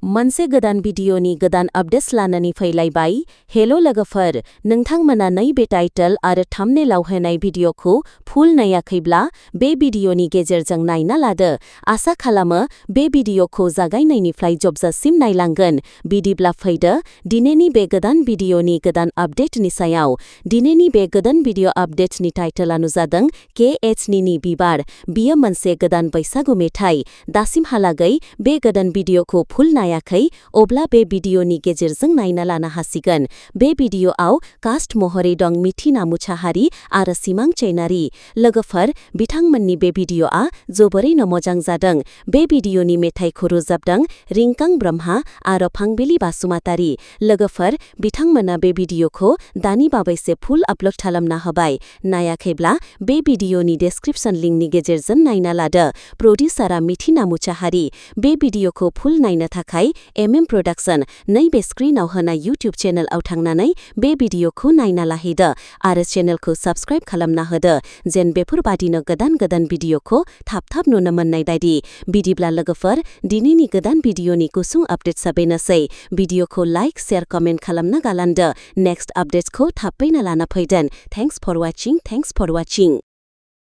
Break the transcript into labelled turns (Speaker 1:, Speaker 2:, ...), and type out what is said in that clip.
Speaker 1: मोनसे गोदान भिडिअनि गोदान आपडेट्स लानानै फैलायबाय। हेलो लोगोफोर, नोंथांमोना नैबे टाइटल आरो थाम्बनेलाव होनाय भिडिअखौ फुल नायाखैब्ला बे भिडिअनि गेजेरजों नायना लादो। आसा खालामो बे भिडिअखौ जागायनायनिफ्राय जोबजासिम नायलांगोन। बिदिब्ला फैदो दिनैनि बे गोदान भिडिअनि गोदान आपडेटनि सायाव। दिनैनि बे गोदान भिडिअ आपडेटनि टाइटलानो जादों KHनि बिबार। बियो मोनसे गोदान बैसागु मेथाइ। दासिमहालागै बे गोदान भिडिअखौ फुल नायाखै अब्ला बे भिडिअनि गेजेरजों नायना लानो हासिगोन। बे भिडिअआव कास्ट महरै दं मिथिना मुसाहारि आरो सिमां चैनारि। लोगोफोर, बिथांमोननि बे भिडिअआ जोबोरैनो मोजां जादों। बे भिडिअनि मेथाइखौ रोजाबदों रिंकां ब्रह्मा आरो फांबिलि बासुमातारि। लोगोफोर, बिथांमोना बे भिडिअखौ दानि बावैसो फुल आपल'ड खालामना होबाय। नायाखैब्ला बे भिडिअनि डेस्क्रिप्शन लिंकनि गेजेरजों नायना लादो। प्रडिउसारआ मिथिना मुसाहारि। बे भिडिअखौ फुल नायनो थाखाय प्रोडाक्शन नैबे स्क्रिनाव होनाय इउटिउब चेनेलआव थांनानै बे भिडिअखौ नायना लाहैदो आरो चेनेलखौ साबस्क्राइब खालामना होदो जेन बेफोरबादिनो गोदान गोदान भिडिअखौ थाब नुनो मोननाय बायदि। बिदिब्ला लोगोफोर, दिनैनि गोदान भिडिअनि गुसुं आपडेट्सआ बेनोसै। भिडिअखौ लाइक, शेयार, कमेन्ट खालामना गालांदो। नेक्स्ट आपडेट्सखौ थाबैनो लाना फैगोन। Thanks for वाचिं।